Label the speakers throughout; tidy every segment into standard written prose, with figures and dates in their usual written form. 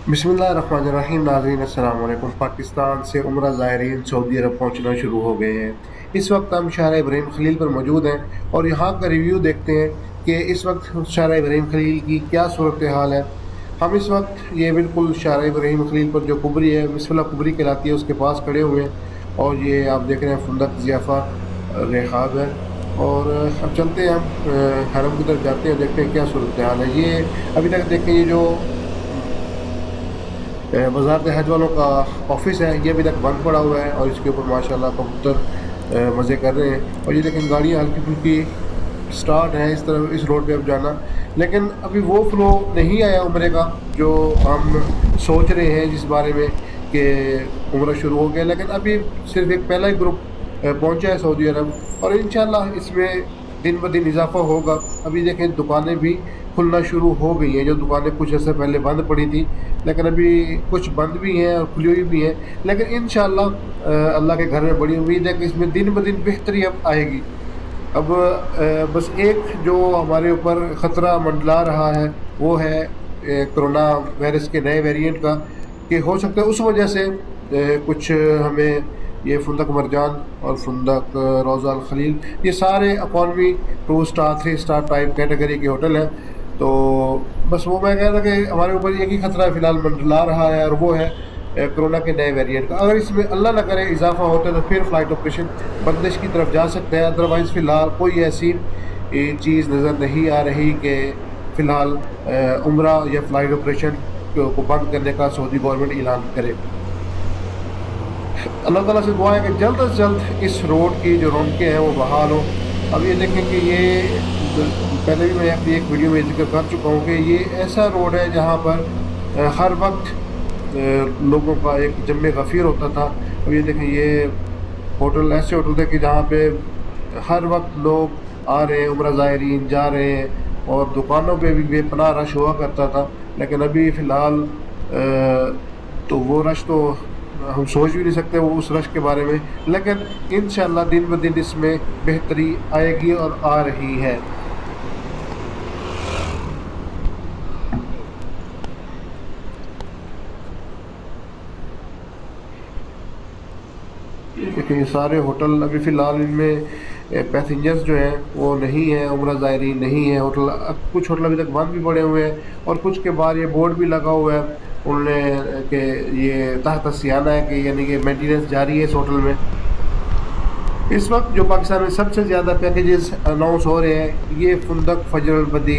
Speaker 1: बिस्मिल्लाहिर्रहमानिर्रहीम। नाज़रीन अस्सलाम वालेकुम। पाकिस्तान से उम्रा ज़ायरीन सऊदी अरब पहुँचना शुरू हो गए हैं। इस वक्त हम शहर इब्राहिम खलील पर मौजूद हैं और यहाँ का रिव्यू देखते हैं कि इस वक्त शहर इब्राहिम खलील की क्या सूरत हाल है। हम इस वक्त ये बिल्कुल शहर इब्राहिम खलील पर जो कुबरी है, मिसवला कुबरी कहलाती है, उसके पास खड़े हुए हैं और ये आप देख रहे हैं फुंदक ज़ियाफ़ा रेहाब है। और अब चलते हैं, हम हरम की तरफ जाते हैं, देखते हैं क्या सूरत हाल है। ये अभी तक देखें, ये जो वज़ारत हज वालों का ऑफिस है, ये अभी तक बंद पड़ा हुआ है और इसके ऊपर माशाल्लाह कबूतर मज़े कर रहे हैं। और ये देखें, गाड़ियाँ हल्की फुल्की स्टार्ट है इस तरफ, इस रोड पे अब जाना। लेकिन अभी वो फ्लो नहीं आया उम्रे का जो हम सोच रहे हैं, जिस बारे में कि उम्रा शुरू हो गया। लेकिन अभी सिर्फ एक पहला ही ग्रुप पहुंचा है सऊदी अरब और इंशाल्लाह इसमें दिन ब दिन इजाफा होगा। अभी देखें, दुकानें भी खुलना शुरू हो गई हैं। जो दुकानें कुछ ऐसे पहले बंद पड़ी थी, लेकिन अभी कुछ बंद भी हैं और खुली हुई भी हैं। लेकिन इंशाल्लाह अल्लाह के घर में बड़ी उम्मीद है कि इसमें दिन ब दिन बेहतरी अब आएगी। अब बस एक जो हमारे ऊपर ख़तरा मंडला रहा है वो है कोरोना वायरस के नए वेरिएंट का, कि हो सकता है उस वजह से कुछ हमें ये फुंदक मरजान और फुंदक रोज़ा अल खलील, ये सारे economy 2 star 3 star type category के होटल हैं। तो बस वो मैं कह रहा था कि हमारे ऊपर एक ही ख़तरा फ़िलहाल मंडला रहा है और वो है कोरोना के नए वेरिएंट का। अगर इसमें अल्लाह ना करे इजाफा होता है तो फिर फ़्लाइट ऑपरेशन बंदिश की तरफ जा सकते हैं। अदरवाइज़ फ़िलहाल कोई ऐसी चीज़ नज़र नहीं आ रही कि फ़िलहाल उम्रा या फ़्लाइट ऑपरेशन को बंद करने का सऊदी गवर्नमेंट ऐलान करे। अल्लाह ताला से दुआ है कि जल्द से जल्द इस रोड की जो रौनकें हैं वो बहाल हो। अब ये देखें कि ये पहले भी मैं अपनी एक वीडियो में जिक्र कर चुका हूँ कि ये ऐसा रोड है जहाँ पर हर वक्त लोगों का एक जम्मे गफ़ीर होता था। अब ये देखें, ये होटल ऐसे होटल थे कि जहाँ पे हर वक्त लोग आ रहे हैं, उम्रा ज़ायरीन जा रहे हैं और दुकानों पे भी बेपनाह रश हुआ करता था। लेकिन अभी फ़िलहाल तो वो रश तो हम सोच भी नहीं सकते वो उस रश के बारे में। लेकिन इंशाल्लाह दिन ब दिन इसमें बेहतरी आएगी और आ रही है। लेकिन ये सारे होटल अभी फ़िलहाल इनमें पैसेंजर्स जो हैं वो नहीं है, उम्रा ज़ायरीन नहीं है। होटल कुछ होटल अभी तक बंद भी पड़े हुए हैं और कुछ के बाहर ये बोर्ड भी लगा हुआ है उन्होंने कि ये तहत सियाना है, कि यानी कि मेंटेनेंस जारी है इस होटल में। इस वक्त जो पाकिस्तान में सबसे ज़्यादा पैकेजेस अनाउंस हो रहे हैं, ये फुंदक फजर अल बदी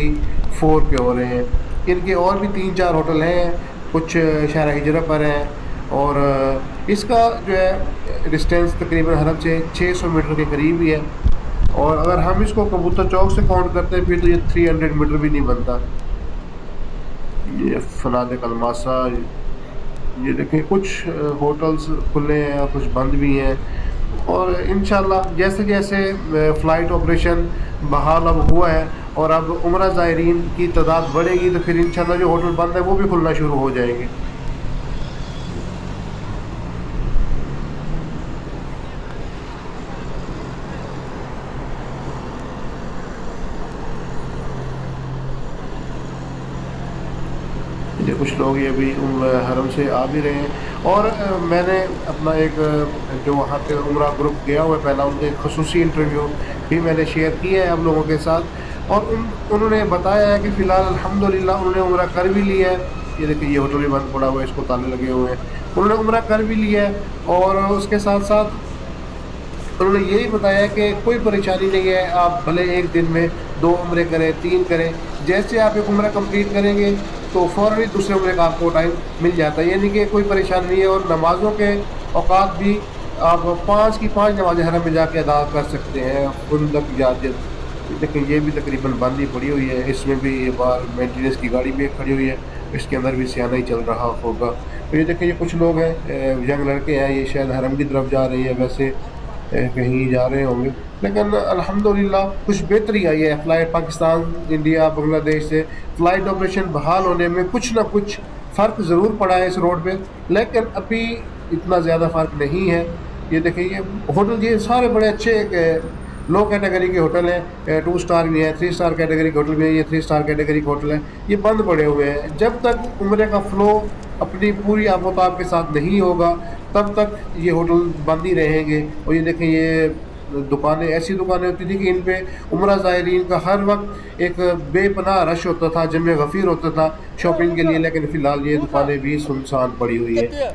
Speaker 1: 4 के हो रहे हैं। इनके और भी 3-4 होटल हैं, कुछ शहर हिजरा पर हैं। और इसका जो है डिस्टेंस तकरीबन हरम से 600 मीटर के करीब ही है। और अगर हम इसको कबूतर चौक से काउंट करते हैं फिर तो ये 300 मीटर भी नहीं बनता। ये फनादिक अलमासा, ये देखें, कुछ होटल्स खुले हैं और कुछ बंद भी हैं। और इंशाल्लाह जैसे जैसे फ़्लाइट ऑपरेशन बहाल अब हुआ है और अब उम्रा ज़ायरीन की तादाद बढ़ेगी तो फिर इंशाल्लाह जो होटल बंद है वो भी खुलना शुरू हो जाएंगे। ये कुछ लोग ये अभी हरम से आ भी रहे हैं। और मैंने अपना एक जो वहाँ पे उम्रा ग्रुप गया हुआ है पहला, उनके खसूसी इंटरव्यू भी मैंने शेयर किया है आप लोगों के साथ। और उन्होंने बताया है कि फ़िलहाल अल्हम्दुलिल्लाह उन्होंने उम्रा कर भी लिया है। ये देखिए, ये होटल भी बंद पड़ा हुआ है, इसको ताले लगे हुए हैं। उन्होंने उम्रा कर भी लिया है और उसके साथ साथ उन्होंने यही बताया कि कोई परेशानी नहीं है, आप भले एक दिन में 2 उम्रे करें, 3 करें, जैसे आप एक उम्रा कंप्लीट करेंगे तो फ़ौरन ही दूसरे उम्रे का आपको टाइम मिल जाता है, यानी कि कोई परेशानी नहीं है। और नमाज़ों के औकात भी आप 5 की 5 नमाज़ें हरम में जाके अदा कर सकते हैं। फुंदक इजाज़त, लेकिन ये भी तकरीबन बंद ही पड़ी हुई है। इसमें भी ये बाहर मेंटेनेंस की गाड़ी भी एक खड़ी हुई है, इसके अंदर भी सियाना ही चल रहा होगा। तो ये देखें, ये कुछ लोग हैं, यंग लड़के हैं, ये शायद हरम की तरफ जा रही है, वैसे कहीं जा रहे होंगे। लेकिन अल्हम्दुलिल्लाह कुछ बेहतरी आई है। फ़्लाइट पाकिस्तान, इंडिया, बांग्लादेश से फ़्लाइट ऑपरेशन बहाल होने में कुछ ना कुछ फ़र्क ज़रूर पड़ा है इस रोड पे, लेकिन अभी इतना ज़्यादा फ़र्क नहीं है। ये देखिए, ये होटल, ये सारे बड़े अच्छे लो कैटेगरी के होटल हैं। 2 स्टार भी है, 3 स्टार कैटेगरी के होटल भी है, ये 3 स्टार कैटेगरी के होटल हैं। ये बंद पड़े हुए हैं। जब तक उम्रे का फ़्लो اپنی پوری آب و تاب کے ساتھ نہیں ہوگا تب تک یہ ہوٹل بند ہی رہیں گے. اور یہ دیکھیں یہ دکانیں ایسی دکانیں ہوتی تھیں کہ ان پہ عمرہ زائرین کا ہر وقت ایک بے پناہ رش ہوتا تھا, جمع غفیر ہوتا تھا شاپنگ کے لیے. لیکن فی الحال یہ دکانیں بھی سنسان پڑی ہوئی ہیں.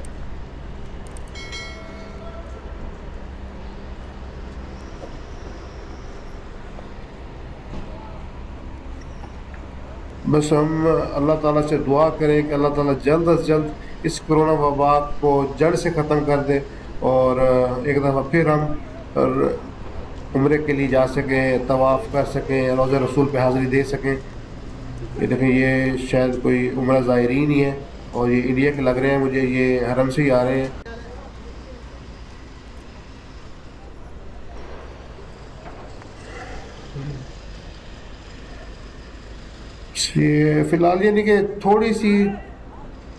Speaker 1: بس ہم اللہ تعالیٰ سے دعا کریں کہ اللہ تعالیٰ جلد از جلد اس کرونا وبا کو جڑ سے ختم کر دے, اور ایک دفعہ پھر ہم عمرے کے لیے جا سکیں, طواف کر سکیں, روضہ رسول پہ حاضری دے سکیں. یہ دیکھیں یہ شاید کوئی عمرہ زائرین ہی ہے, اور یہ انڈیا کے لگ رہے ہیں مجھے, یہ حرم سے ہی آ رہے ہیں. فی الحال یہ نہیں کہ تھوڑی سی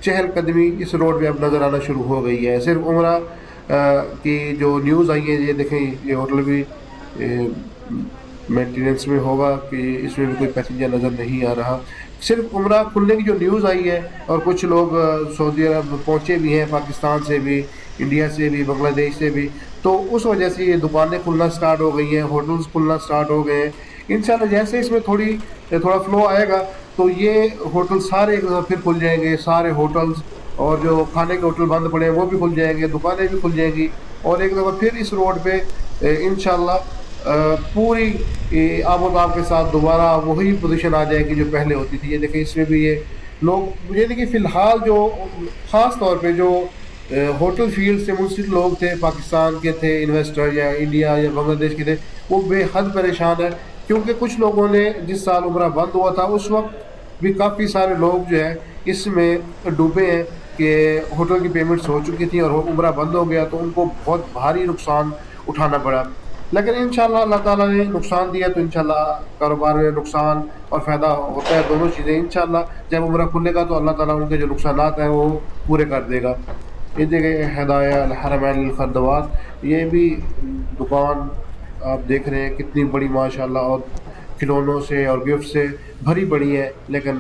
Speaker 1: چہل قدمی اس روڈ پہ اب نظر آنا شروع ہو گئی ہے. صرف عمرہ کی جو نیوز آئی ہے, یہ دیکھیں یہ ہوٹل بھی مینٹیننس میں ہوگا کہ اس میں بھی کوئی پیسنجر نظر نہیں آ رہا. صرف عمرہ کھلنے کی جو نیوز آئی ہے, اور کچھ لوگ سعودی عرب پہنچے بھی ہیں, پاکستان سے بھی, انڈیا سے بھی, بنگلہ دیش سے بھی, تو اس وجہ سے یہ دکانیں کھلنا سٹارٹ ہو گئی ہیں, ہوٹلز کھلنا سٹارٹ ہو گئے ہیں. انشاءاللہ جیسے اس میں تھوڑا فلو آئے گا تو یہ ہوٹل سارے ایک دفعہ پھر کھل جائیں گے. سارے ہوٹلز اور جو کھانے کے ہوٹل بند پڑے ہیں وہ بھی کھل جائیں گے, دکانیں بھی کھل جائیں گی, اور ایک دفعہ پھر اس روڈ پہ انشاءاللہ پوری آب و تاب کے ساتھ دوبارہ وہی پوزیشن آ جائے گی جو پہلے ہوتی تھی. یہ دیکھیں اس میں بھی یہ لوگ, یہ دیکھیں فی الحال جو خاص طور پہ جو ہوٹل فیلڈ سے منسلک لوگ تھے, پاکستان کے تھے انویسٹر یا انڈیا یا بنگلہ دیش کے تھے, وہ بے حد پریشان ہے. کیونکہ کچھ لوگوں نے جس سال عمرہ بند ہوا تھا اس وقت بھی کافی سارے لوگ جو ہے اس میں ڈوبے ہیں کہ ہوٹل کی پیمنٹس ہو چکی تھیں اور عمرہ بند ہو گیا, تو ان کو بہت بھاری نقصان اٹھانا پڑا. لیکن انشاءاللہ اللہ تعالیٰ نے نقصان دیا تو انشاءاللہ کاروبار میں نقصان اور فائدہ ہوتا ہے, دونوں چیزیں. انشاءاللہ جب عمرہ کھلے گا تو اللہ تعالیٰ ان کے جو نقصانات ہیں وہ پورے کر دے گا. یہ دیکھیں ہدایہ الحرمین الخردوات, یہ بھی دکان آپ دیکھ رہے ہیں کتنی بڑی ماشاءاللہ, اور کھلونوں سے اور گفٹ سے بھری پڑی ہے. لیکن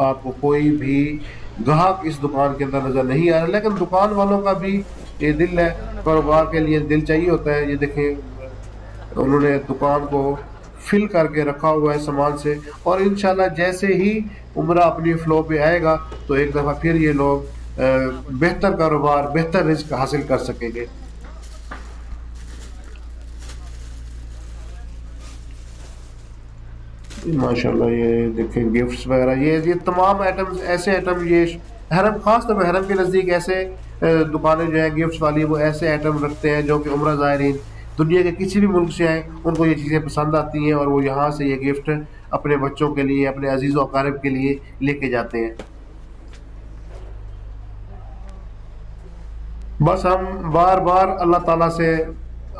Speaker 1: آپ کو کوئی بھی گاہک اس دکان کے اندر نظر نہیں آ رہا. لیکن دکان والوں کا بھی یہ دل ہے, کاروبار کے لیے دل چاہیے ہوتا ہے. یہ دیکھیں انہوں نے دکان کو فل کر کے رکھا ہوا ہے سامان سے, اور انشاءاللہ جیسے ہی عمرہ اپنی فلو پہ آئے گا تو ایک دفعہ پھر یہ لوگ بہتر کاروبار, بہتر رزق حاصل کر سکیں گے. ماشاءاللہ یہ دیکھیں گفٹس وغیرہ, یہ تمام آئٹمز, ایسے آئٹم, یہ حرم, خاص طور پہ حرم کے نزدیک ایسے دکانیں جو ہیں گفٹس والی, وہ ایسے آئٹم رکھتے ہیں جو کہ عمرہ زائرین دنیا کے کسی بھی ملک سے آئیں ان کو یہ چیزیں پسند آتی ہیں, اور وہ یہاں سے یہ گفٹ اپنے بچوں کے لیے, اپنے عزیز و اقارب کے لیے لے کے جاتے ہیں. بس ہم بار بار اللہ تعالیٰ سے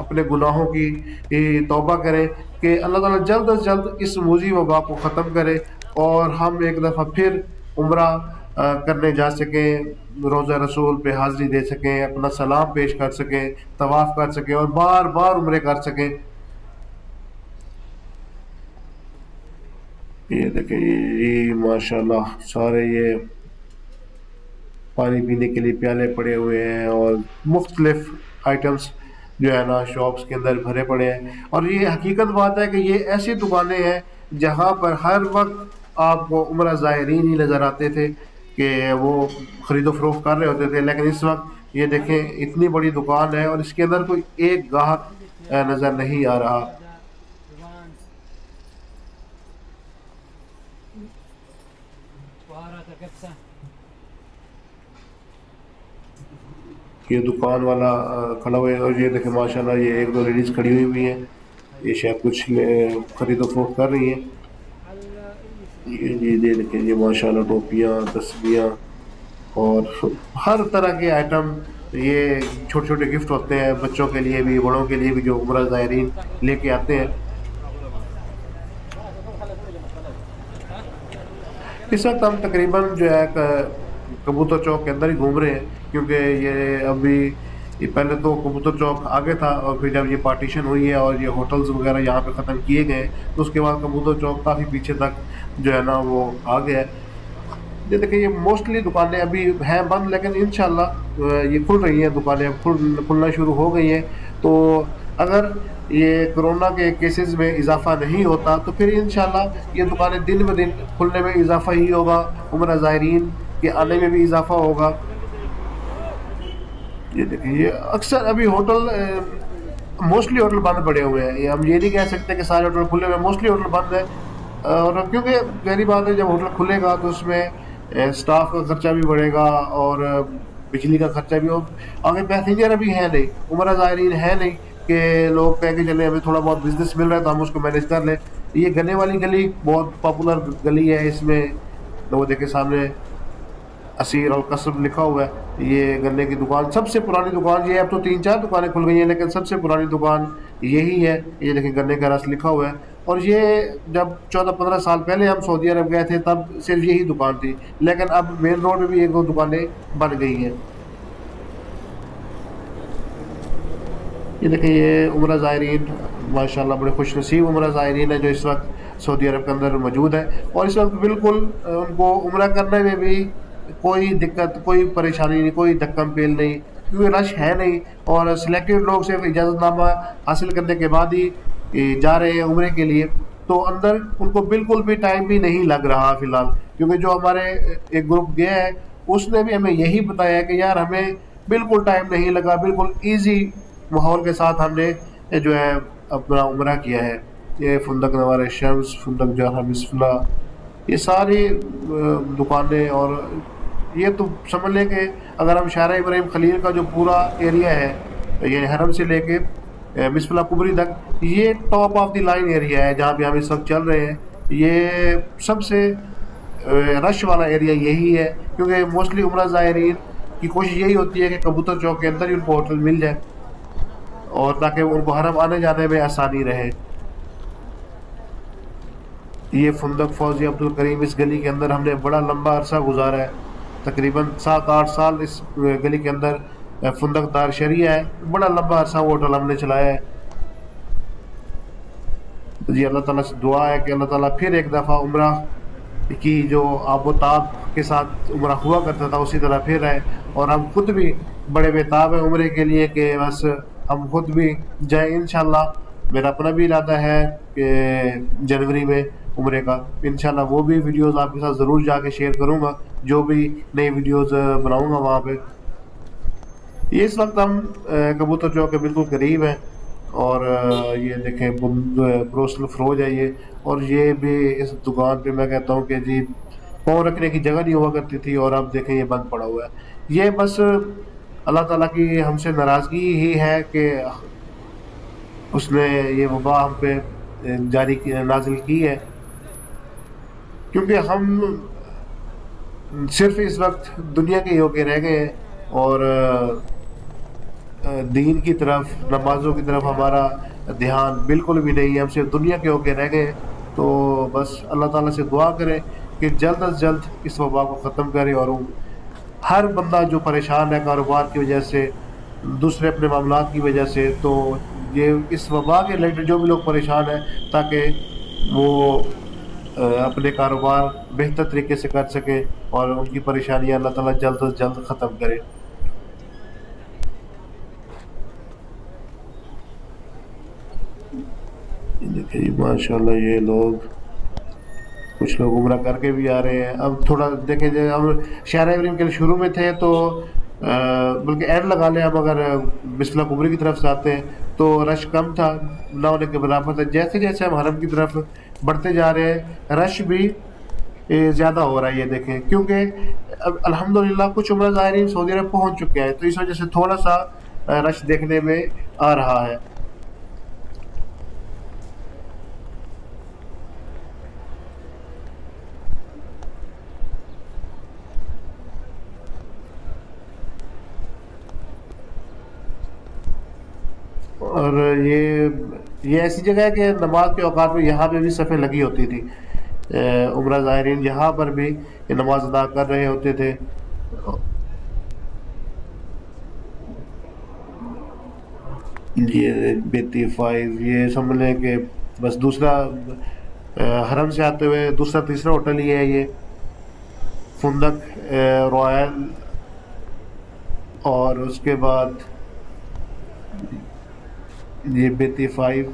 Speaker 1: اپنے گناہوں کی توبہ کریں کہ اللہ تعالیٰ جلد از جلد اس موذی وبا کو ختم کرے, اور ہم ایک دفعہ پھر عمرہ کرنے جا سکیں, روضہ رسول پہ حاضری دے سکیں, اپنا سلام پیش کر سکیں, طواف کر سکیں, اور بار بار عمرے کر سکیں. یہ دیکھیں یہ ماشاءاللہ سارے یہ پانی پینے کے لیے پیالے پڑے ہوئے ہیں, اور مختلف آئٹمس جو ہے نا شاپس کے اندر بھرے پڑے ہیں. اور یہ حقیقت بات ہے کہ یہ ایسی دکانیں ہیں جہاں پر ہر وقت آپ کو عمرہ زائرین ہی نظر آتے تھے کہ وہ خرید و فروخت کر رہے ہوتے تھے. لیکن اس وقت یہ دیکھیں اتنی بڑی دکان ہے اور اس کے اندر کوئی ایک گاہک نظر نہیں آ رہا. یہ دکان والا کھڑا ہوا ہے, اور یہ دیکھیں ماشاءاللہ یہ ایک دو لیڈیز کھڑی ہوئی ہیں, یہ شاید کچھ خرید و فروخت کر رہی ہیں. یہ دیکھیں یہ ماشاءاللہ ٹوپیاں, تسبیحاں اور ہر طرح کے آئٹم, یہ چھوٹے چھوٹے گفٹ ہوتے ہیں بچوں کے لیے بھی, بڑوں کے لیے بھی, جو عمرہ زائرین لے کے آتے ہیں. اس وقت ہم تقریباً جو ہے کبوتر چوک کے اندر ہی گھوم رہے ہیں, کیونکہ یہ ابھی یہ پہلے تو کبوتر چوک آگے تھا, اور پھر جب یہ پارٹیشن ہوئی ہے اور یہ ہوٹلز وغیرہ یہاں پہ ختم کیے گئے تو اس کے بعد کبوتر چوک کافی پیچھے تک جو ہے نا وہ آ گیا ہے. ये देखिए, ये मोस्टली दुकानें अभी हैं बंद, लेकिन इंशाल्लाह ये खुल रही हैं दुकानें, अब खुलना शुरू हो गई हैं। तो अगर ये कोरोना के केसेस में इजाफा नहीं होता तो फिर इंशाल्लाह ये दुकानें दिन ब दिन खुलने में इजाफा ही होगा, उम्रा ज़ायरीन के आने में भी इजाफा होगा। ये देखिए, ये अक्सर अभी होटल मोस्टली होटल बंद पड़े हुए हैं। ये हम ये नहीं कह सकते कि सारे होटल खुले हुए हैं, मोस्टली होटल बंद है। और क्योंकि पहली बात है, जब होटल खुलेगा तो उसमें स्टाफ का खर्चा भी बढ़ेगा और बिजली का खर्चा भी। और आगे पैसेंजर अभी है नहीं, उम्रा ज़ायरीन है नहीं कि लोग कह के चले हमें थोड़ा बहुत बिजनेस मिल रहा है तो हम उसको मैनेज कर लें। ये गन्ने वाली गली बहुत पॉपुलर गली है, इसमें लोग देखे सामने असीर और कसब लिखा हुआ है। ये गन्ने की दुकान, सबसे पुरानी दुकान ये है। अब तो 3-4 दुकानें खुल गई हैं, लेकिन सबसे पुरानी दुकान यही है। ये देखिए, गन्ने का रस लिखा हुआ है। और ये जब 14-15 साल पहले हम सऊदी अरब गए थे तब सिर्फ यही दुकान थी, लेकिन अब मेन रोड में भी 1-2 दुकानें बन गई हैं। ये देखिए, ये उम्रा ज़ायरीन माशाल्लाह बड़े खुश नसीब उम्रा ज़ायरीन है जो इस वक्त सऊदी अरब के अंदर मौजूद है। और इस वक्त बिल्कुल उनको उम्रा करने में भी कोई दिक्कत, कोई परेशानी नहीं, कोई धक्कम पेल नहीं, क्योंकि रश है नहीं। और सिलेक्टेड लोग सिर्फ इजाज़तनामा हासिल करने के बाद ही जा रहे हैं उम्रे के लिए। तो अंदर उनको बिल्कुल भी टाइम भी नहीं लग रहा फ़िलहाल, क्योंकि जो हमारे एक ग्रुप गया है उसने भी हमें यही बताया कि यार हमें बिल्कुल टाइम नहीं लगा, बिल्कुल ईजी माहौल के साथ हमने जो है अपना उम्रा किया है। ये फुंदक नवार शम्स, फुंदक जहाँ मिसफला, ये सारी दुकानें। और ये तो समझ लें कि अगर हम शारा इब्राहिम खलील का जो पूरा एरिया है, ये हरम से लेके मिसफला कुबरी तक, ये top of the line area है जहाँ पे हम इस वक्त चल रहे हैं। ये सबसे रश वाला एरिया यही है, क्योंकि मोस्टली उम्रा ज़ायरीन की कोशिश यही होती है कि कबूतर चौक के अंदर ही उनको होटल मिल जाए, और ताकि उनको हरम आने जाने में आसानी रहे। ये फुंदक फौजी अब्दुल करीम, इस गली के अंदर हमने बड़ा लंबा अरसा गुजारा है, तकरीबन 7-8 साल इस गली के अंदर फुंदक दार शरिया है, बड़ा लंबा अरसा वो होटल हमने चलाया है। तो जी अल्लाह ताला से दुआ है कि अल्लाह ताला फिर एक दफ़ा उम्रा की जो आबोताब के साथ उम्रा हुआ करता था उसी तरह फिर आए। और हम खुद भी बड़े बेताब हैं उम्रे के लिए कि बस हम खुद भी जाए इंशाल्लाह। मेरा अपना भी इरादा है कि जनवरी में उम्रे का इंशाल्लाह वो भी वीडियोस आपके साथ ज़रूर जाके शेयर करूँगा, जो भी नई वीडियोस बनाऊँगा वहाँ पे। ये इस वक्त हम कबूतर चौक के बिल्कुल करीब हैं। और ये देखें ब्रोसल फरोज है ये। और ये भी इस दुकान पे मैं कहता हूँ कि जी पाँव रखने की जगह नहीं हुआ करती थी, और अब देखें ये बंद पड़ा हुआ है। ये बस अल्लाह ताला की हमसे नाराज़गी ही है कि उसने ये वबा हम पे जारी की, नाजिल की है, क्योंकि हम सिर्फ इस वक्त दुनिया के होके रह गए हैं। और दीन की तरफ, नमाज़ों की तरफ हमारा ध्यान बिल्कुल भी नहीं है, हम सिर्फ दुनिया के होके रह गए। तो बस अल्लाह ताला से दुआ करें कि जल्द अज जल्द इस वबा को ख़त्म करे। और हर बंदा जो परेशान है कारोबार की वजह से, दूसरे अपने मामलात की वजह से, तो ये इस वबा के रिलेटेड जो भी लोग परेशान हैं, ताकि वो अपने कारोबार बेहतर तरीके से कर सके और उनकी परेशानियाँ अल्लाह ताला जल्द अज जल्द ख़त्म करे। देखिए माशाल्लाह, ये लोग, कुछ लोग उम्रा करके भी आ रहे हैं। अब थोड़ा देखें, जब हम शहर इब्राहिम के शुरू में थे तो बल्कि ऐड लगा लें, हम अगर बिस्मिल्लाह कुबरी की तरफ से आते हैं तो रश कम था, ना होने के बराबर था। जैसे जैसे हम हरम की तरफ बढ़ते जा रहे हैं रश भी ज़्यादा हो रहा है। ये देखें, क्योंकि अब अल्हम्दुलिल्लाह कुछ उम्रा ज़ायरीन सऊदी अरब पहुँच चुके हैं, तो इस वजह से थोड़ा सा रश देखने में आ रहा है। और ये ऐसी जगह है कि नमाज के औकात में यहाँ पे भी सफ़ें लगी होती थी। उम्रा ज़ायरीन यहाँ पर भी ये नमाज अदा कर रहे होते थे। ये बेती फाइव, ये समझ लें कि बस दूसरा हरम से आते हुए दूसरा तीसरा होटल ही है ये। فندق رائل، اور اس کے بعد یہ بیتی فائیو،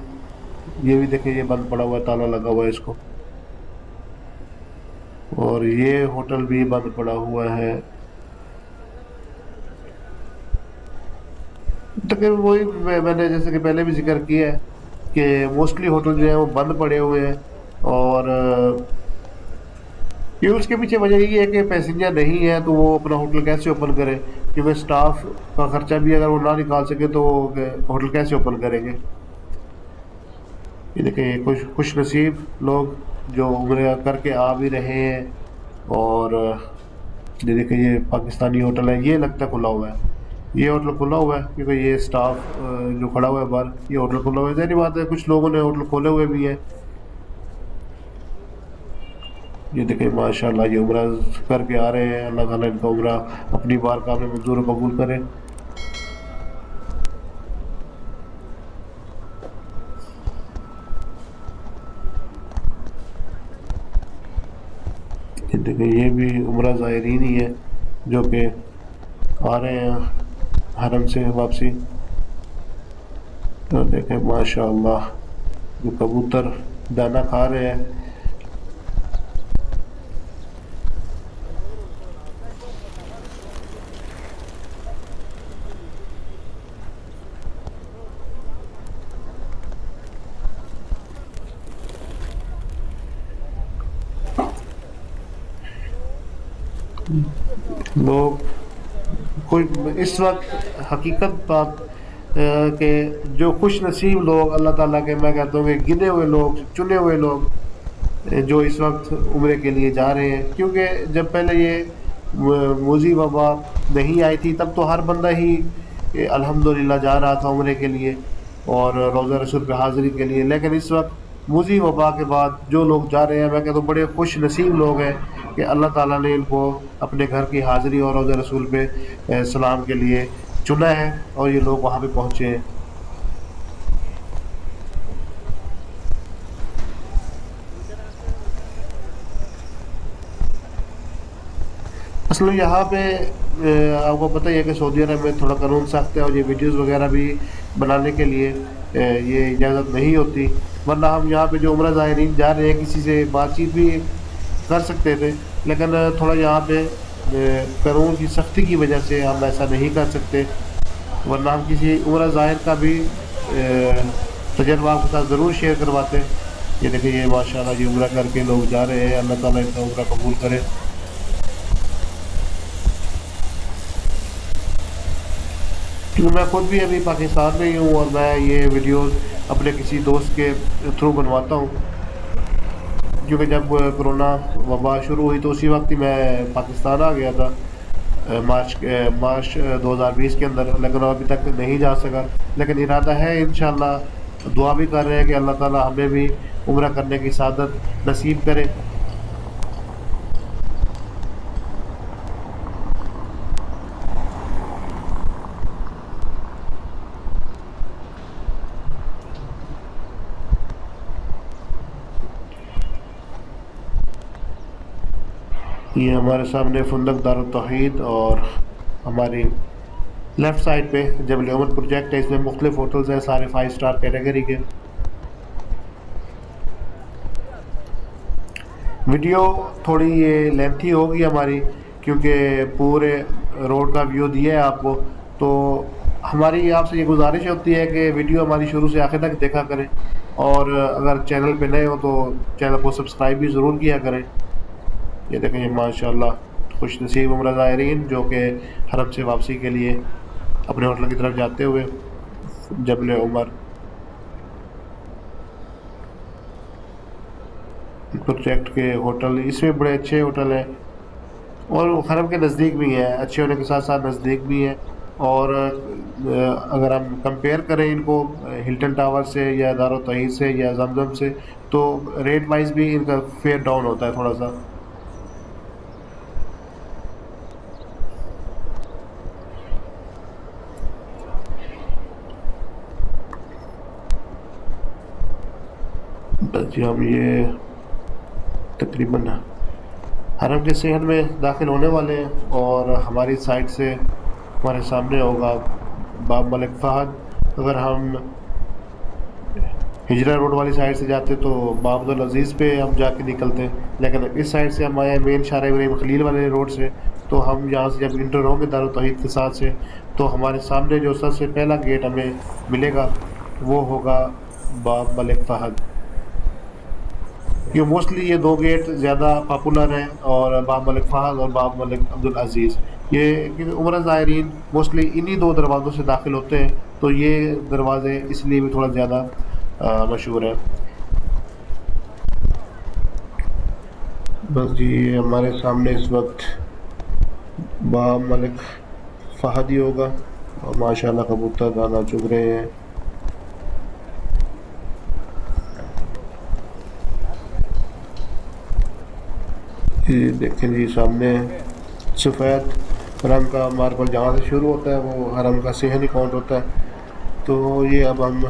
Speaker 1: یہ بھی دیکھیں یہ بند پڑا ہوا ہے، تالا لگا ہوا ہے اس کو، اور یہ ہوٹل بھی بند پڑا ہوا ہے. تقریباً وہی میں نے جیسے کہ پہلے بھی ذکر کیا ہے کہ موسٹلی ہوٹل جو ہیں وہ بند پڑے ہوئے ہیں. اور یہ اس کے پیچھے وجہ یہ ہے کہ پیسنجر نہیں ہے تو وہ اپنا ہوٹل کیسے اوپن کرے، کیونکہ اسٹاف کا خرچہ بھی اگر وہ نہ نکال سکے تو ہوٹل کیسے اوپن کریں گے. یہ دیکھیں یہ خوش نصیب لوگ جو عمرہ کر کے آ بھی رہے ہیں. اور یہ دیکھیں یہ پاکستانی ہوٹل ہے، یہ لگتا ہے کھلا ہوا ہے، یہ ہوٹل کھلا ہوا ہے کیونکہ یہ اسٹاف جو کھڑا ہوا ہے باہر، یہ ہوٹل کھلا ہوا ہے. ظاہری بات ہے کچھ لوگوں نے ہوٹل کھولے ہوئے بھی ہیں. یہ دیکھیں ماشاء اللہ یہ عمرہ کر کے آ رہے ہیں، اللہ تعالیٰ ان کا عمرہ اپنی بارگاہ میں منظور و قبول کرے. یہ دیکھیں یہ بھی عمرہ زائرین ہی ہے جو کہ آ رہے ہیں حرم سے واپسی. تو دیکھیں ماشاء اللہ جو کبوتر دانہ کھا رہے ہیں. لوگ کوئی اس وقت حقیقت بات کہ جو خوش نصیب لوگ اللہ تعالیٰ کے، میں کہتا ہوں کہ گنے ہوئے لوگ، چنے ہوئے لوگ جو اس وقت عمرے کے لیے جا رہے ہیں. کیونکہ جب پہلے یہ موذی وبا نہیں آئی تھی تب تو ہر بندہ ہی الحمدللہ جا رہا تھا عمرے کے لیے اور روضہ رسول پہ حاضری کے لیے. لیکن اس وقت موذی وبا کے بعد جو لوگ جا رہے ہیں میں کہتا ہوں بڑے خوش نصیب لوگ ہیں کہ اللہ تعالیٰ نے ان کو اپنے گھر کی حاضری اور روضہ رسول پہ سلام کے لیے چنا ہے اور یہ لوگ وہاں پہ پہنچے ہیں. اصل میں یہاں پہ آپ کو پتہ ہی ہے کہ سعودی عرب میں تھوڑا قانون سخت ہے اور یہ ویڈیوز وغیرہ بھی بنانے کے لیے یہ اجازت نہیں ہوتی. ورنہ ہم یہاں پہ جو عمرہ زائرین جا رہے ہیں کسی سے بات چیت بھی کر سکتے تھے، لیکن تھوڑا یہاں پہ قانون کی سختی کی وجہ سے ہم ایسا نہیں کر سکتے. ورنہ ہم کسی عمرہ زائر کا بھی تجربہ آپ کے ساتھ ضرور شیئر کرواتے. یہ دیکھیں یہ ماشاء اللہ یہ عمرہ کر کے لوگ جا رہے ہیں، اللہ تعالیٰ ان کا عمرہ قبول کرے. کیونکہ میں خود بھی ابھی پاکستان میں ہی ہوں اور میں یہ ویڈیوز اپنے کسی دوست کے تھرو بنواتا ہوں. کیونکہ جب کرونا وبا شروع ہوئی تو اسی وقت ہی میں پاکستان آ گیا تھا مارچ 2020 کے اندر، لیکن ابھی تک نہیں جا سکا. لیکن ارادہ ہے انشاءاللہ، دعا بھی کر رہے ہیں کہ اللہ تعالیٰ ہمیں بھی عمرہ کرنے کی سعادت نصیب کرے. یہ ہمارے سامنے فندق دارالتوحید اور ہماری لیفٹ سائڈ پہ جبل عمر پروجیکٹ ہے، اس میں مختلف ہوٹلز ہیں سارے 5 اسٹار کیٹیگری کے. ویڈیو تھوڑی یہ لینتھی ہوگی ہماری کیونکہ پورے روڈ کا ویو دیا ہے آپ کو. تو ہماری آپ سے یہ گزارش ہوتی ہے کہ ویڈیو ہماری شروع سے آخر تک دیکھا کریں، اور اگر چینل پہ نئے ہو تو چینل کو سبسکرائب بھی ضرور کیا کریں. یہ دیکھیں یہ ماشاء اللہ خوش نصیب عمرہ زائرین جو کہ حرم سے واپسی کے لیے اپنے ہوٹل کی طرف جاتے ہوئے. جبل عمر پروجیکٹ کے ہوٹل، اس میں بڑے اچھے ہوٹل ہیں اور حرم کے نزدیک بھی ہیں، اچھے ہونے کے ساتھ ساتھ نزدیک بھی ہیں. اور اگر ہم کمپیئر کریں ان کو ہلٹن ٹاور سے یا دارالتوحید سے یا زمزم سے تو ریٹ وائز بھی ان کا فیئر ڈاؤن ہوتا ہے تھوڑا سا. بس جی ہم یہ تقریباً حرم کے صحن میں داخل ہونے والے ہیں اور ہماری سائڈ سے ہمارے سامنے ہوگا باب ملک فہد۔ اگر ہم ہجرا روڈ والی سائڈ سے جاتے تو باب عبدالعزیز پہ ہم جا کے نکلتے، لیکن اس سائڈ سے ہم آئے مین شارع ابراہیم خلیل والے روڈ سے، تو ہم یہاں سے جب انٹر ہوں گے دارالتوحید کے ساتھ سے، تو ہمارے سامنے جو سب سے پہلا گیٹ ہمیں ملے گا وہ ہوگا باب ملک فہد۔ یہ موسٹلی یہ دو گیٹ زیادہ پاپولر ہیں، اور باب ملک فہد اور باب ملک عبدالعزیز، یہ کیونکہ عمرہ زائرین موسٹلی انہی دو دروازوں سے داخل ہوتے ہیں، تو یہ دروازے اس لیے بھی تھوڑا زیادہ مشہور ہیں۔ بس جی ہمارے سامنے اس وقت باب ملک فہد ہی ہوگا، اور ماشاءاللہ کبوتر دانا چگ رہے ہیں۔ یہ دیکھیں جی سامنے سفید رنگ کا ماربل جہاں سے شروع ہوتا ہے وہ حرم کا صحن کاؤنٹ ہوتا ہے، تو یہ اب ہم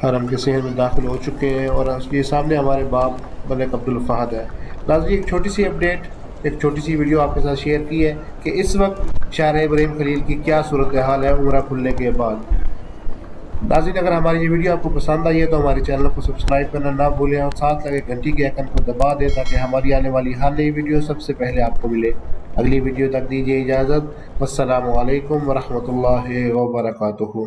Speaker 1: حرم کے صحن میں داخل ہو چکے ہیں، اور یہ سامنے ہمارے باب ملک عبدالفہد ہے۔ ناظرین ایک چھوٹی سی اپڈیٹ، ایک چھوٹی سی ویڈیو آپ کے ساتھ شیئر کی ہے کہ اس وقت شارع ابراہیم خلیل کی کیا صورتحال ہے عمرہ کھلنے کے بعد۔ ناظرین اگر ہماری یہ ویڈیو آپ کو پسند آئی ہے تو ہمارے چینل کو سبسکرائب کرنا نہ بھولیں، اور ساتھ لگے گھنٹی کے آئیکن کو دبا دیں تاکہ ہماری آنے والی ہر نئی ویڈیو سب سے پہلے آپ کو ملے۔ اگلی ویڈیو تک دیجیے اجازت، والسلام علیکم ورحمۃ اللہ وبرکاتہ۔